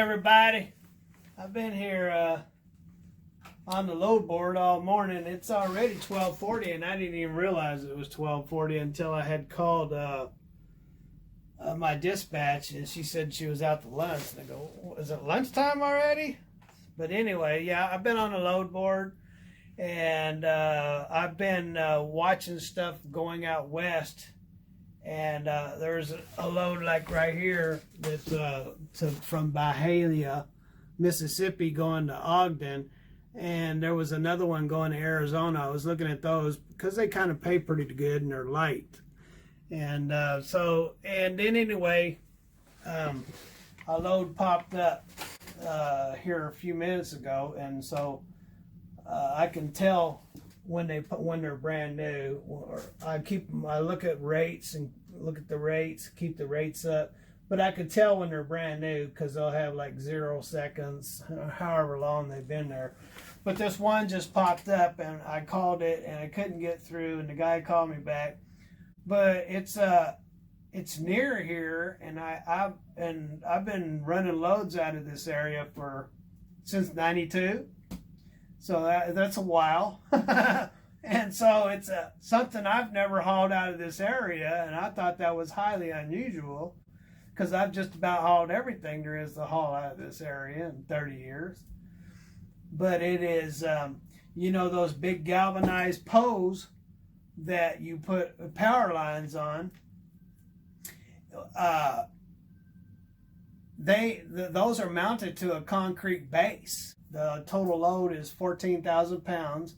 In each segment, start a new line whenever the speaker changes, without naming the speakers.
everybody. I've been here on the load board all morning. It's already 12:40 and I didn't even realize it was 12:40 until I had called my dispatch and she said she was out to lunch. And I go, is it lunchtime already? But anyway, yeah, I've been on the load board and I've been watching stuff going out west. And there's a load like right here that's from Byhalia, Mississippi, going to Ogden. And there was another one going to Arizona. I was looking at those because they kind of pay pretty good and they're light. And and then anyway, a load popped up here a few minutes ago. And so I can tell when they're brand new, or I look at rates and look at the rates, keep the rates up, but I can tell when they're brand new because they'll have like 0 seconds, however long they've been there. But this one just popped up and I called it and I couldn't get through and the guy called me back. But it's near here and I've been running loads out of this area since '92. So that's a while. And so it's something I've never hauled out of this area, and I thought that was highly unusual because I've just about hauled everything there is to haul out of this area in 30 years. But it is, those big galvanized poles that you put power lines on, those are mounted to a concrete base. The total load is 14,000 pounds.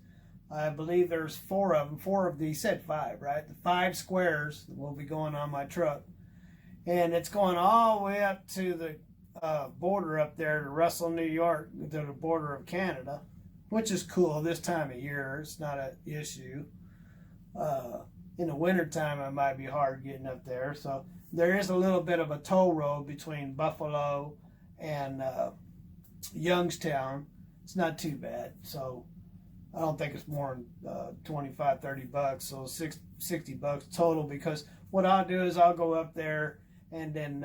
I believe there's 4 of them. 4 of these, said 5, right? The 5 squares will be going on my truck. And it's going all the way up to the border up there to Russell, New York, to the border of Canada, which is cool this time of year. It's not an issue. In the wintertime, it might be hard getting up there. So there is a little bit of a toll road between Buffalo and Youngstown. It's not too bad. So I don't think it's more than $25-30, so $60 total, because what I'll do is I'll go up there and then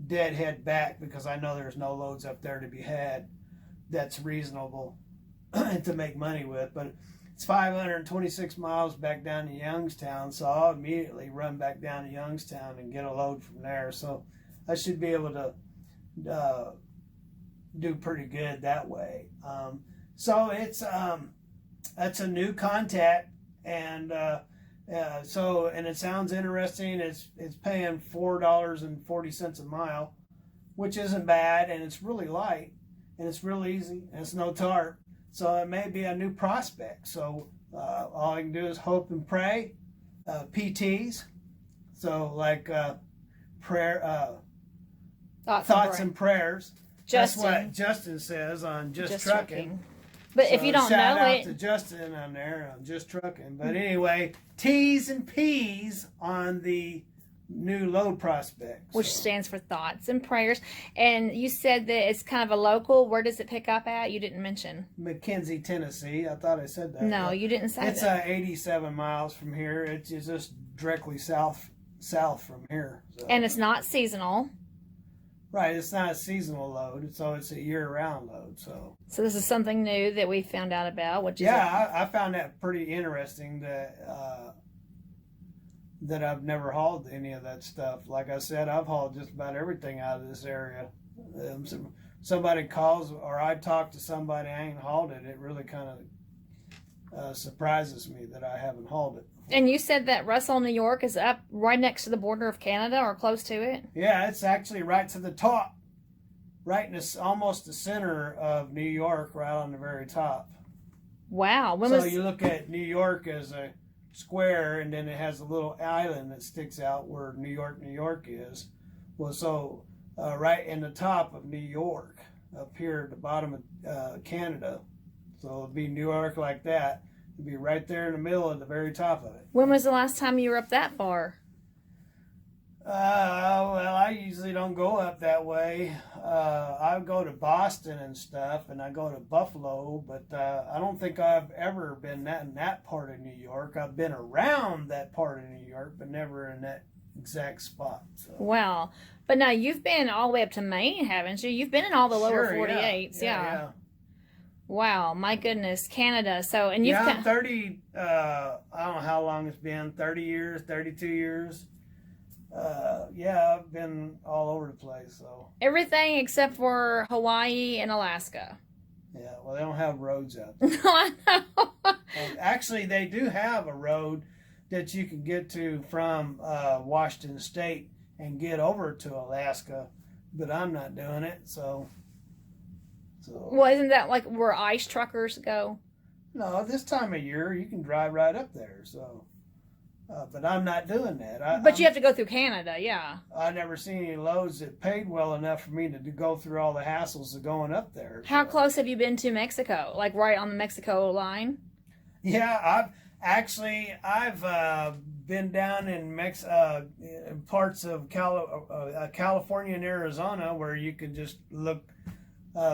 deadhead back, because I know there's no loads up there to be had that's reasonable to make money with. But it's 526 miles back down to Youngstown, so I'll immediately run back down to Youngstown and get a load from there. So I should be able to do pretty good that way. So it's that's a new contact, and and it sounds interesting. It's paying $4.40 a mile, which isn't bad, and it's really light, and it's real easy, and it's no tarp. So it may be a new prospect. So all I can do is hope and pray. PTs, so like prayer, thoughts and prayers. Justin. That's what Justin says on Just Trucking.
But so if you don't know it,
shout out to Justin on there on Just Trucking. But anyway, T's and P's on the new load prospect,
which stands for thoughts and prayers. And you said that it's kind of a local. Where does it pick up at? You didn't mention
McKenzie, Tennessee. I thought I said that.
No, you didn't say
it's
that.
It's 87 miles from here. It's just directly south from here. So.
And it's not seasonal.
Right, it's not a seasonal load, so it's a year-round load. So
this is something new that we found out about, which is
I found that pretty interesting that I've never hauled any of that stuff. Like I said, I've hauled just about everything out of this area. Somebody calls or I talk to somebody I ain't hauled it, it really kind of surprises me that I haven't hauled it.
And you said that Russell, New York is up right next to the border of Canada or close to it?
Yeah, it's actually right to the top. Right in almost the center of New York, right on the very top.
Wow.
So you look at New York as a square, and then it has a little island that sticks out where New York is. Well, so right in the top of New York, up here at the bottom of Canada. So it'll be New York like that. It'll be right there in the middle at the very top of it.
When was the last time you were up that far?
Well, I usually don't go up that way. I go to Boston and stuff, and I go to Buffalo, but I don't think I've ever been in that part of New York. I've been around that part of New York, but never in that exact spot. So.
Wow. But now you've been all the way up to Maine, haven't you? You've been in all the lower 48s. Yeah. Wow. My goodness. Canada. So, and you've
I'm 30, I don't know how long it's been, 30 years, 32 years. I've been all over the place. So
everything except for Hawaii and Alaska.
Yeah, well, they don't have roads out there.
No, I know.
Actually, they do have a road that you can get to from Washington State and get over to Alaska, but I'm not doing it, so.
Well, isn't that like where ice truckers go?
No, this time of year you can drive right up there, so. But I'm not doing that.
But you have to go through Canada, yeah.
I never seen any loads that paid well enough for me to go through all the hassles of going up there.
How close have you been to Mexico? Like right on the Mexico line?
Yeah, I've been down in parts of California and Arizona where you could just look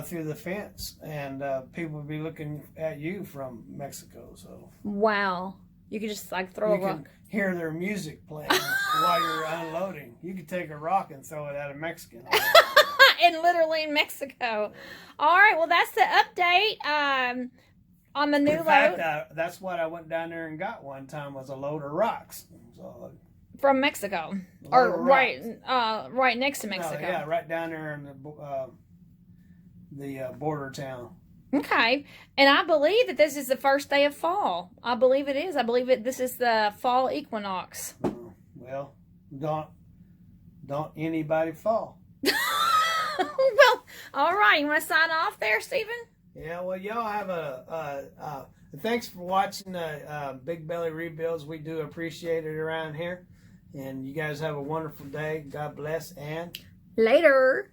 through the fence and people would be looking at you from Mexico. So
wow, you could just like throw a rock.
You can hear their music playing while you're unloading. You could take a rock and throw it at a Mexican.
And literally in Mexico. All right, well that's the update. On the new load.
In fact, that's what I went down there and got one time was a load of rocks. So,
from Mexico, or right next to Mexico.
No, yeah, right down there in the border town.
Okay, and I believe that this is the first day of fall. I believe it is. I believe this is the fall equinox.
Well, don't anybody fall.
Well, all right. You want to sign off there, Stephen?
Yeah, well, y'all have thanks for watching the Big Belly Rebuilds. We do appreciate it around here. And you guys have a wonderful day. God bless and
later.